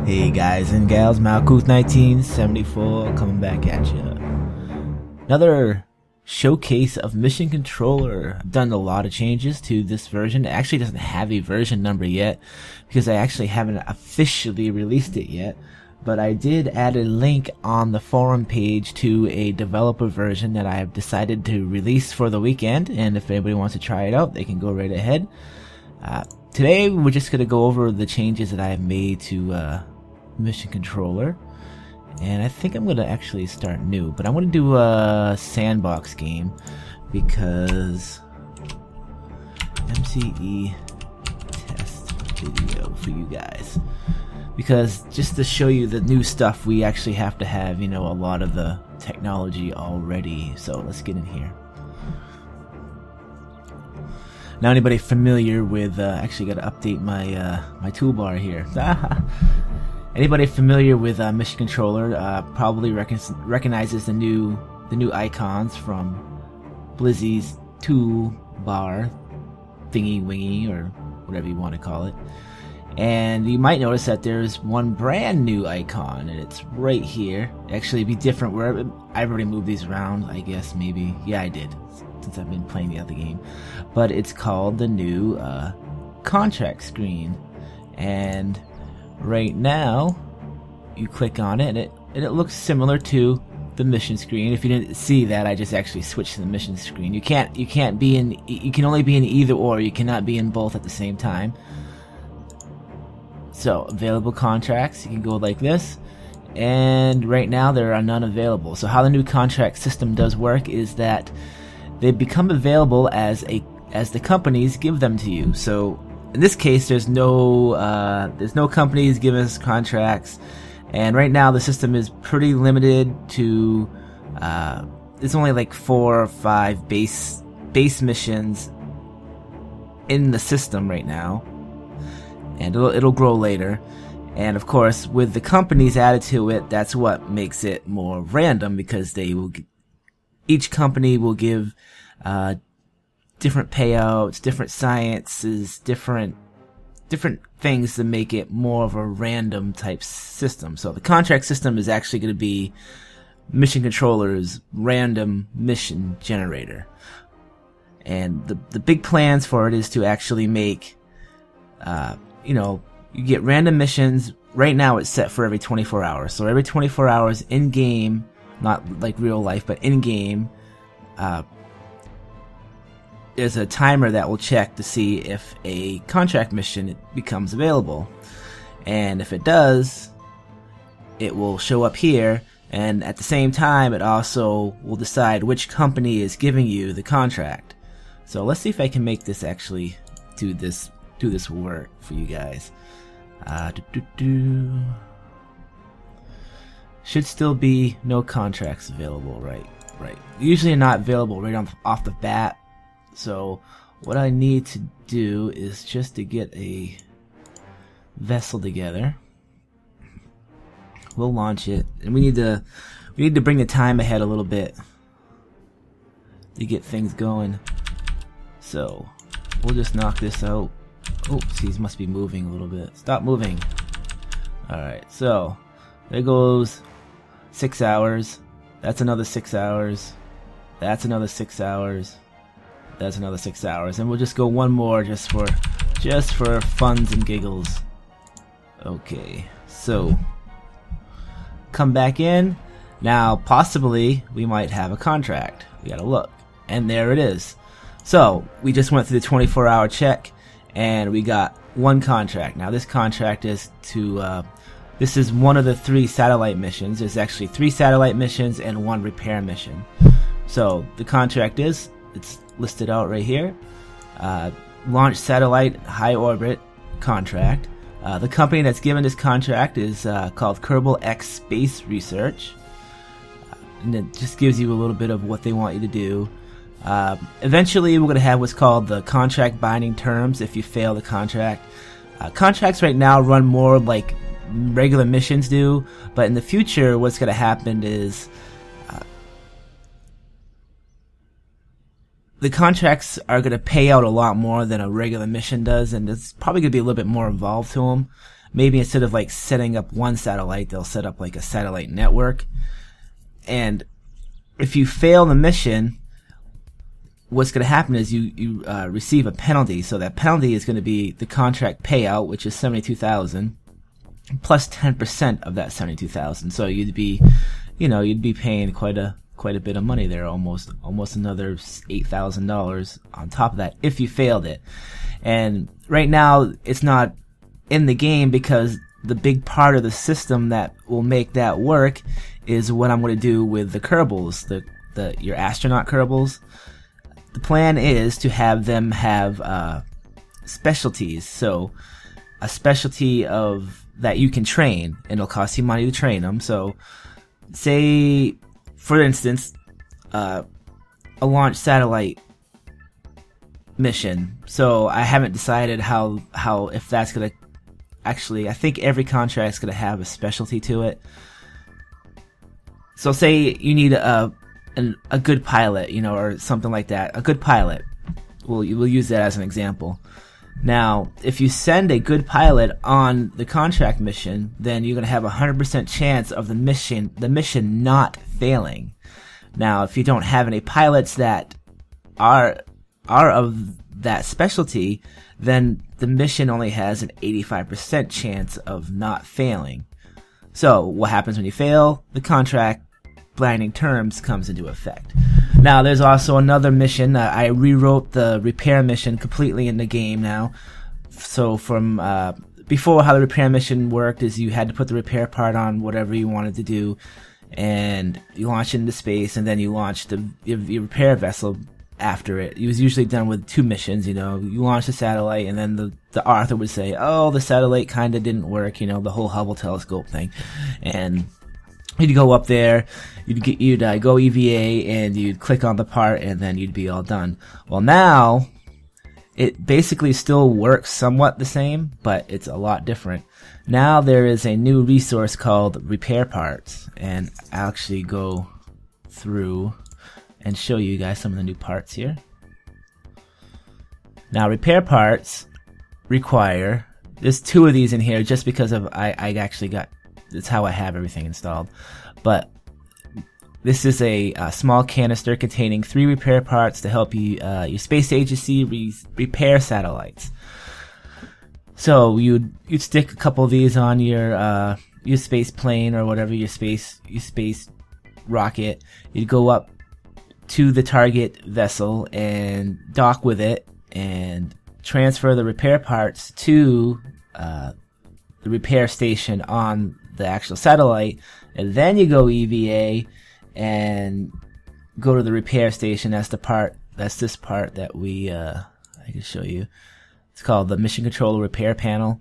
Hey guys and gals, Malkuth1974 coming back at you. Another showcase of Mission Controller. I've done a lot of changes to this version. It actually doesn't have a version number yet because I actually haven't officially released it yet. But I did add a link on the forum page to a developer version that I have decided to release for the weekend. And if anybody wants to try it out, they can go right ahead. Today we're just going to go over the changes that I have made to Mission Controller, and I think I'm going to actually start new, but I'm going to do a sandbox game because MCE test video for you guys, because just to show you the new stuff we actually have to have, you know, a lot of the technology already. So let's get in here. Now, anybody familiar with actually got to update my my toolbar here. Anybody familiar with Mission Controller probably recognizes the new icons from Blizzy's toolbar thingy wingy, or whatever you want to call it. And you might notice that there's one brand new icon, and it's right here. Actually, it'd be different where I've already moved these around, I guess, maybe. Yeah, I did, since I've been playing the other game. But it's called the new contract screen. And right now, you click on it, and it looks similar to the mission screen. If you didn't see that, I just actually switched to the mission screen. You can't be in. You can only be in either or. You cannot be in both at the same time. So available contracts, you can go like this, and right now there are none available. So how the new contract system does work is that they become available as the companies give them to you. So in this case, there's no companies giving us contracts, and right now the system is pretty limited to there's only like 4 or 5 base missions in the system right now, and it'll grow later. And of course, with the companies added to it, that's what makes it more random, because each company will give different payouts, different sciences, different things to make it more of a random type system. So the contract system is actually going to be Mission Controller's random mission generator. And the big plans for it is to actually make, you get random missions. Right now it's set for every 24 hours. So every 24 hours in game, not like real life, but in game, there's a timer that will check to see if a contract mission becomes available. And if it does, it will show up here, and at the same time it also will decide which company is giving you the contract. So let's see if I can make this actually do this work for you guys. Should still be no contracts available, right? Usually not available right off the bat. So what I need to do is just to get a vessel together. We'll launch it, and we need to bring the time ahead a little bit to get things going. So we'll just knock this out. Oh, these must be moving a little bit. Stop moving. Alright, so there goes 6 hours. That's another 6 hours. That's another 6 hours. That's another 6 hours. And we'll just go one more just for funs and giggles. Okay, so come back in. Now possibly we might have a contract. We gotta look. And there it is. So we just went through the 24-hour check, and we got one contract. Now this contract is to this is one of the 3 satellite missions. There's actually 3 satellite missions and 1 repair mission. So the contract it's listed out right here. Launch satellite high orbit contract. The company that's given this contract is called Kerbal X Space Research, and it just gives you a little bit of what they want you to do. Eventually we're going to have what's called the contract binding terms if you fail the contract. Contracts right now run more like regular missions do, but in the future what's going to happen is the contracts are going to pay out a lot more than a regular mission does, and it's probably going to be a little bit more involved to them. maybe instead of like setting up one satellite, they'll set up like a satellite network. And if you fail the mission, what's going to happen is you receive a penalty. So that penalty is going to be the contract payout, which is 72,000 plus 10% of that 72,000. So you'd be paying quite a bit of money there, almost another $8,000 on top of that if you failed it. And right now it's not in the game because the big part of the system that will make that work is what I'm going to do with the Kerbals, your astronaut Kerbals. The plan is to have them have specialties. So a specialty of that you can train, and it'll cost you money to train them. So say, for instance, a launch satellite mission. So I haven't decided how if that's gonna actually. I think every contract's gonna have a specialty to it. So say you need a good pilot, or something like that. A good pilot. We'll use that as an example. Now, if you send a good pilot on the contract mission, then you're gonna have a 100% chance of the mission not failing. Now, if you don't have any pilots that are of that specialty, then the mission only has an 85% chance of not failing. So, what happens when you fail? The contract blinding terms comes into effect. Now, there's also another mission. I rewrote the repair mission completely in the game now. So from before, how the repair mission worked is you had to put the repair part on whatever you wanted to do, and you launch into space, and then you launch your repair vessel after it. It was usually done with 2 missions. You launch the satellite, and then the author would say, "Oh, the satellite kind of didn't work." The whole Hubble telescope thing, and you'd go up there, you'd go EVA, and you'd click on the part, and then you'd be all done. Well, now it basically still works somewhat the same, but it's a lot different. Now there is a new resource called repair parts, and I'll actually go through and show you guys some of the new parts here. Now, repair parts require, there's 2 of these in here just because of I actually got, that's how I have everything installed. But this is a small canister containing 3 repair parts to help you your space agency repair satellites. So you'd stick a couple of these on your space plane or whatever, your space rocket. You'd go up to the target vessel and dock with it and transfer the repair parts to the repair station on the actual satellite, and then you go EVA and go to the repair station. That's this part that I can show you. It's called the Mission Controller Repair Panel.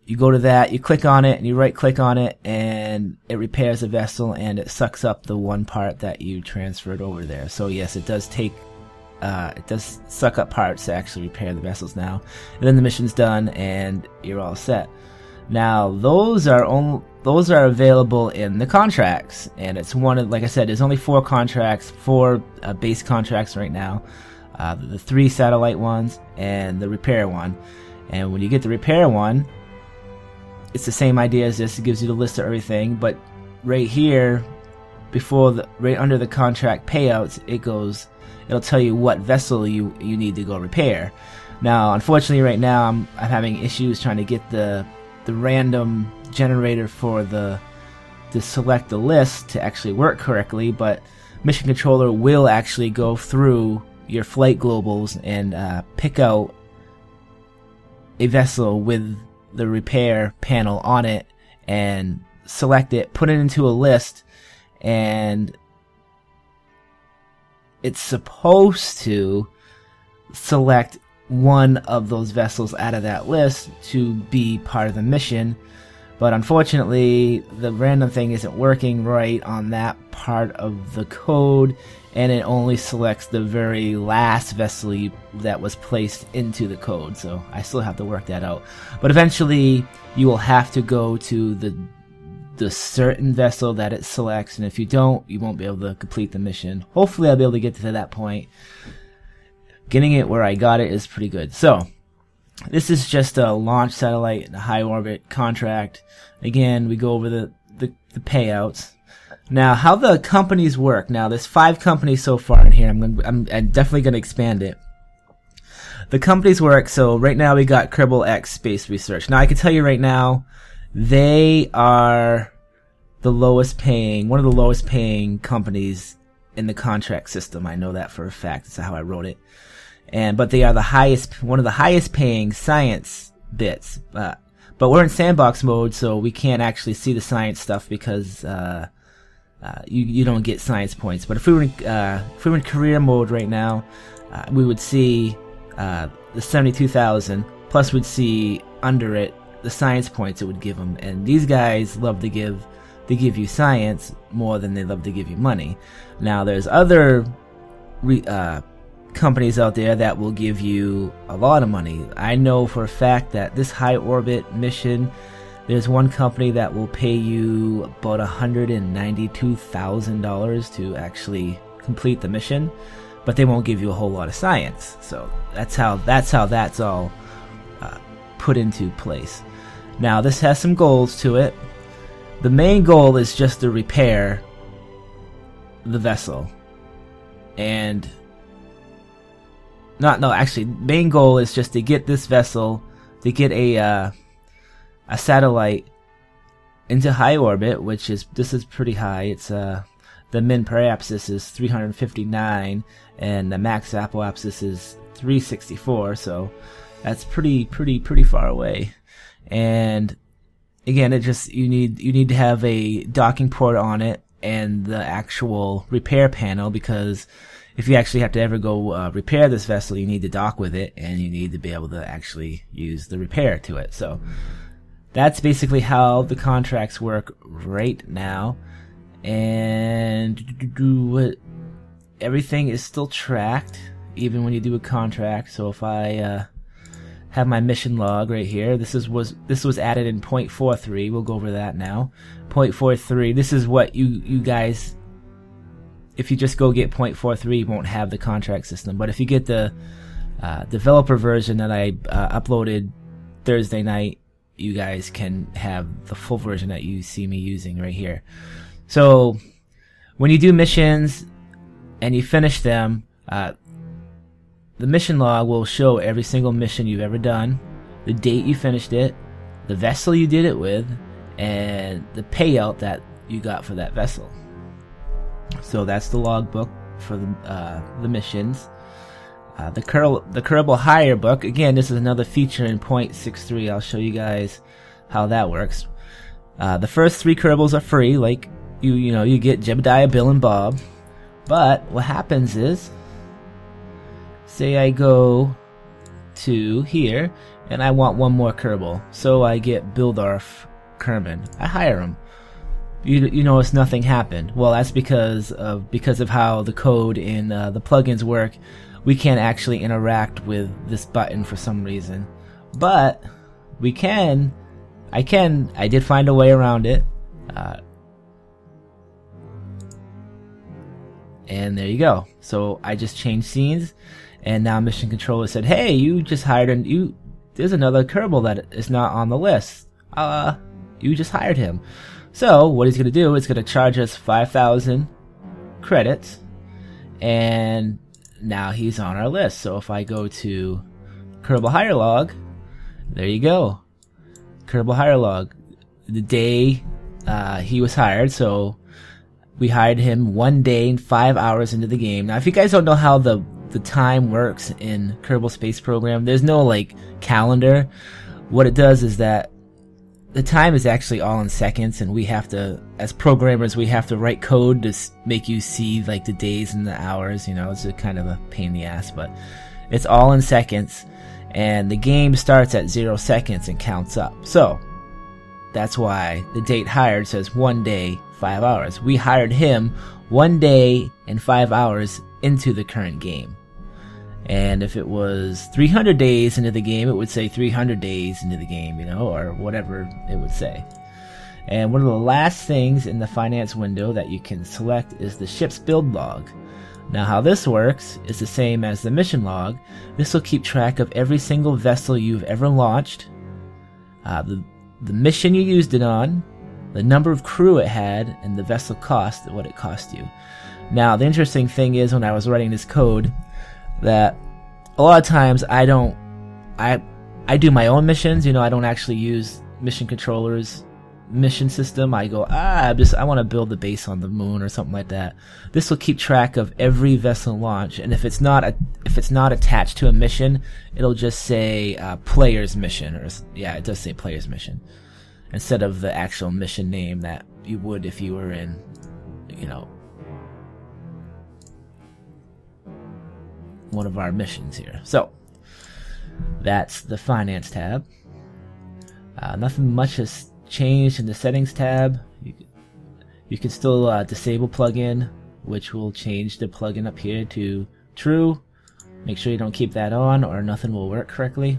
You go to that, you click on it, and you right click on it, and it repairs the vessel, and it sucks up the one part that you transferred over there. So yes, it does suck up parts to actually repair the vessels now. And then the mission's done, and you're all set. Now, those are available in the contracts, and it's like I said, there's only 4 contracts, 4 base contracts right now. The 3 satellite ones and the repair one. And when you get the repair one, it's the same idea as this. It gives you the list of everything, but right here, right under the contract payouts, it'll tell you what vessel you need to go repair. Now, unfortunately, right now I'm having issues trying to get the random generator for to select the list to actually work correctly, but Mission Controller will actually go through your flight globals and pick out a vessel with the repair panel on it and select it, put it into a list, and it's supposed to select one of those vessels out of that list to be part of the mission. But unfortunately, the random thing isn't working right on that part of the code, and it only selects the very last vessel that was placed into the code. So I still have to work that out. But eventually, you will have to go to the certain vessel that it selects, and if you don't, you won't be able to complete the mission. Hopefully, I'll be able to get to that point. Getting it where I got it is pretty good. So, This is just a launch satellite in a high orbit contract. Again, we go over the payouts. Now, how the companies work. Now, there's 5 companies so far in here. I'm definitely going to expand it. The companies work. So right now we got Kerbal X Space Research. Now, I can tell you right now, they are the lowest paying, one of the lowest paying companies in the contract system. I know that for a fact. That's how I wrote it. But they are the highest, one of the highest paying science bits. But we're in sandbox mode, so we can't actually see the science stuff because you don't get science points. But if we were in career mode right now, we would see the 72,000 plus we'd see under it the science points it would give them. And these guys love to give you science more than they love to give you money. Now there's other companies out there that will give you a lot of money. I know for a fact that this high orbit mission, there's one company that will pay you about $192,000 to actually complete the mission, but they won't give you a whole lot of science. So that's how that's all put into place. Now this has some goals to it. The main goal is just to repair the vessel, and actually, main goal is just to get this vessel, to get a satellite into high orbit, which is, this is pretty high. It's the min periapsis is 359, and the max apoapsis is 364. So that's pretty far away. And again, it just, you need to have a docking port on it and the actual repair panel, because if you actually have to ever go repair this vessel, you need to dock with it, and you need to be able to actually use the repair to it. So that's basically how the contracts work right now. And everything is still tracked, even when you do a contract. So if I have my mission log right here, this was added in 0.43. We'll go over that now. 0.43. This is what you guys, if you just go get 0.43, you won't have the contract system. But if you get the developer version that I uploaded Thursday night, you guys can have the full version that you see me using right here. So when you do missions and you finish them, the mission log will show every single mission you've ever done, the date you finished it, the vessel you did it with, and the payout that you got for that vessel. So that's the logbook for the missions. The Kerbal Hire book, again, this is another feature in 0.63. I'll show you guys how that works. The first 3 Kerbals are free, like you get Jebediah, Bill, and Bob. But what happens is, say I go to here and I want one more Kerbal, so I get Bildorf Kerman. I hire him. You notice nothing happened. Well, that's because of how the code in the plugins work. We can't actually interact with this button for some reason, but we can. I did find a way around it, and there you go. So I just changed scenes, and now Mission Controller said, "Hey, you just hired there's another Kerbal that is not on the list. You just hired him." So what he's going to do is going to charge us 5,000 credits, and now he's on our list. So if I go to Kerbal Hire Log, there you go. Kerbal Hire Log, the day he was hired. So we hired him 1 day and 5 hours into the game. Now, if you guys don't know how the time works in Kerbal Space Program, there's no like calendar. What it does is that the time is actually all in seconds, and we have to, as programmers, we have to write code to make you see like the days and the hours. It's a kind of a pain in the ass, but it's all in seconds, and the game starts at 0 seconds and counts up. So that's why the date hired says 1 day, 5 hours. We hired him 1 day and 5 hours into the current game. And if it was 300 days into the game, it would say 300 days into the game, or whatever it would say. And one of the last things in the finance window that you can select is the ship's build log. Now how this works is the same as the mission log. This will keep track of every single vessel you've ever launched, the mission you used it on, the number of crew it had, and the vessel cost, what it cost you. Now the interesting thing is, when I was writing this code, that a lot of times I do my own missions. I don't actually use mission controllers mission system. I go, I want to build the base on the moon or something like that. This will keep track of every vessel launch, and if it's not attached to a mission, it'll just say player's mission, or yeah, it does say player's mission instead of the actual mission name that you would if you were in, one of our missions here. So that's the finance tab. Nothing much has changed in the settings tab. You can still disable plugin, which will change the plugin up here to true. Make sure you don't keep that on or nothing will work correctly.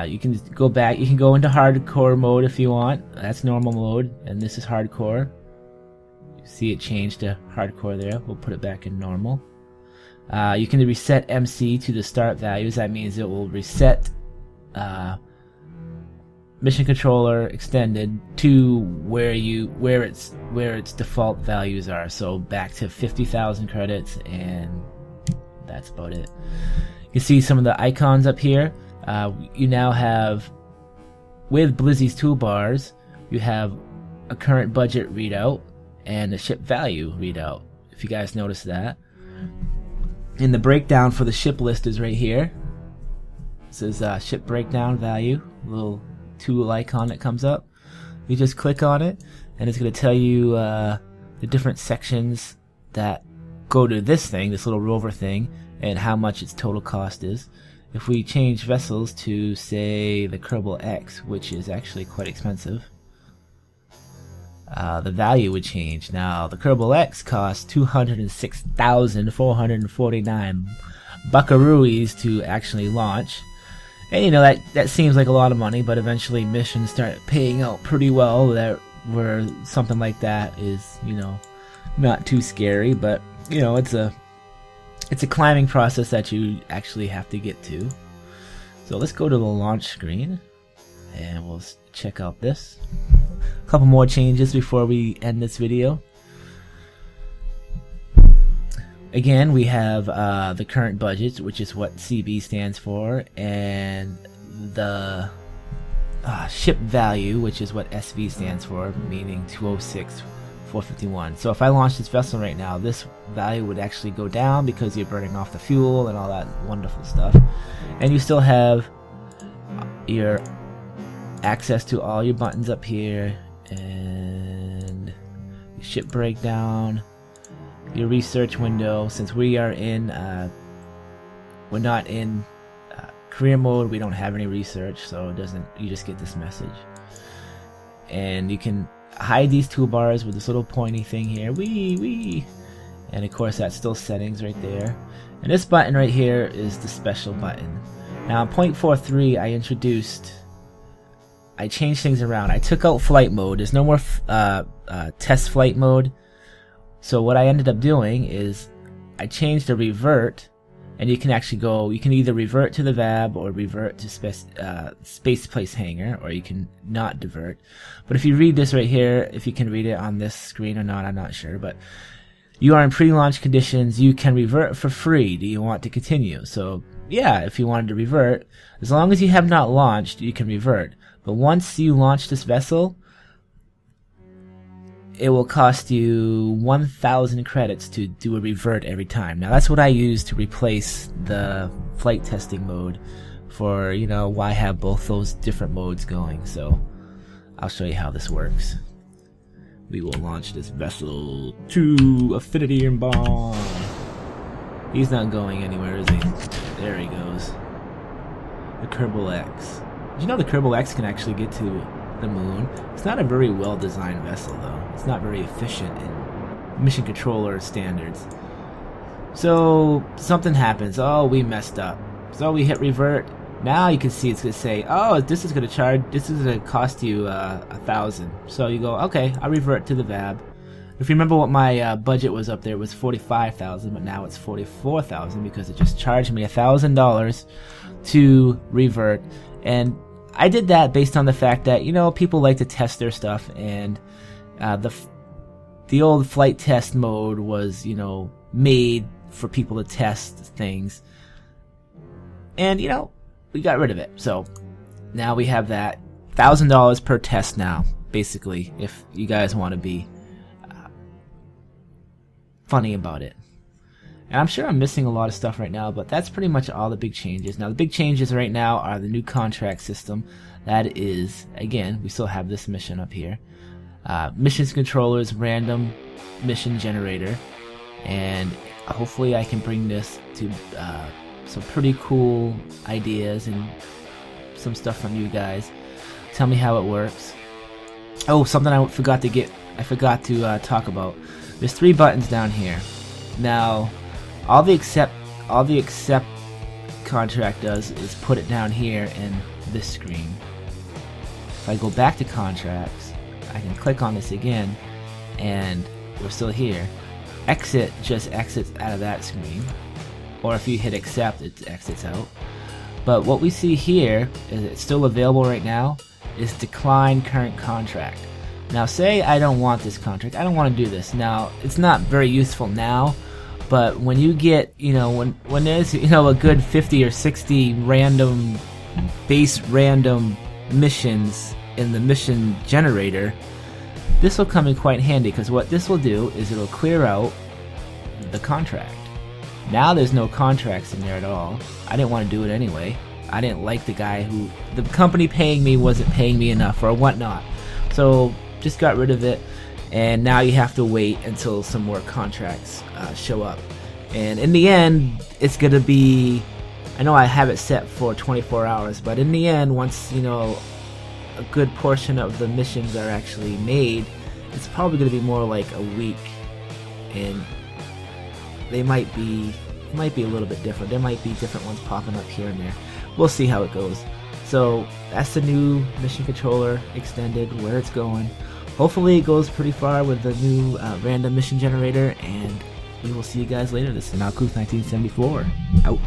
You can go back, you can go into hardcore mode if you want. That's normal mode, and this is hardcore. You see it change to hardcore there. We'll put it back in normal. You can reset MC to the start values. That means it will reset mission controller extended to where its default values are. So back to 50,000 credits, and that's about it. You can see some of the icons up here. You now have, with Blizzy's toolbars, you have a current budget readout and a ship value readout, if you guys notice that. And the breakdown for the ship list is right here. This is ship breakdown value, little tool icon that comes up. You just click on it, and it's going to tell you the different sections that go to this thing, this little rover thing, and how much its total cost is. If we change vessels to, say, the Kerbal X, which is actually quite expensive, the value would change. Now, the Kerbal X costs 206,449 buckaroos to actually launch. And that seems like a lot of money, but eventually missions start paying out pretty well, where something like that is, not too scary, but it's a climbing process that you actually have to get to. So let's go to the launch screen and we'll check out this. A couple more changes before we end this video. Again, we have the current budget, which is what CB stands for, and the ship value, which is what SV stands for, meaning 206,451. So if I launch this vessel right now, this value would actually go down because you're burning off the fuel and all that wonderful stuff. And you still have your access to all your buttons up here, and your ship breakdown, your research window. Since we are in, we're not in career mode, we don't have any research, so you just get this message. And you can hide these toolbars with this little pointy thing here, and of course that's still settings right there. And this button right here is the special button. Now in 0.43 I changed things around. I took out flight mode. There's no more test flight mode. So what I ended up doing is I changed the revert, and you can actually you can either revert to the VAB or revert to space place hangar, or you can not divert. But if you read this right here, if you can read it on this screen or not, I'm not sure, but you are in pre-launch conditions, you can revert for free. Do you want to continue? So yeah, if you wanted to revert, as long as you have not launched, you can revert. But once you launch this vessel, it will cost you 1,000 credits to do a revert every time. Now that's what I use to replace the flight testing mode for, why have both those different modes going. So I'll show you how this works. We will launch this vessel to Affinity and Bond. He's not going anywhere, is he? There he goes. The Kerbal X. Did you know the Kerbal X can actually get to the moon? It's not a very well designed vessel though. It's not very efficient in mission controller standards. So something happens. Oh, we messed up. So we hit revert Now you can see it's gonna say, oh, this is gonna cost you 1,000. So you go, okay, I'll revert to the VAB. If you remember what my budget was up there, it was 45,000, but now it's 44,000 because it just charged me $1,000 to revert. And I did that based on the fact that, you know, people like to test their stuff, and the old flight test mode was, you know, made for people to test things. And, you know, we got rid of it. So now we have that $1,000 per test now, basically, if you guys want to be funny about it. And I'm sure I'm missing a lot of stuff right now, but that's pretty much all the big changes. Now the big changes right now are the new contract system. That is, again, we still have this mission up here. Missions controllers, random mission generator, and hopefully I can bring this to some pretty cool ideas and some stuff from you guys. Tell me how it works. Oh, something I forgot to talk about. There's 3 buttons down here. Now, all the accept contract does is put it down here in this screen. If I go back to contracts, I can click on this again, and we're still here. Exit just exits out of that screen, or if you hit accept, it exits out. But what we see here is it's still available right now, is decline current contract. Now say I don't want this contract, I don't want to do this. Now it's not very useful now, but when you get, you know, when there's, you know, a good 50 or 60 random missions in the mission generator, this will come in quite handy, because what this will do is it'll clear out the contract. Now there's no contracts in there at all. I didn't want to do it anyway. I didn't like the company paying me wasn't paying me enough or whatnot. So just got rid of it, and now you have to wait until some more contracts show up. And in the end, it's gonna be, I know I have it set for 24 hours, but in the end, once, you know, a good portion of the missions are actually made, it's probably gonna be more like a week, and they might be a little bit different. There might be different ones popping up here and there. We'll see how it goes. So that's the new mission controller extended, where it's going. Hopefully it goes pretty far with the new random mission generator, and we will see you guys later. This is Malkuth 1974 out.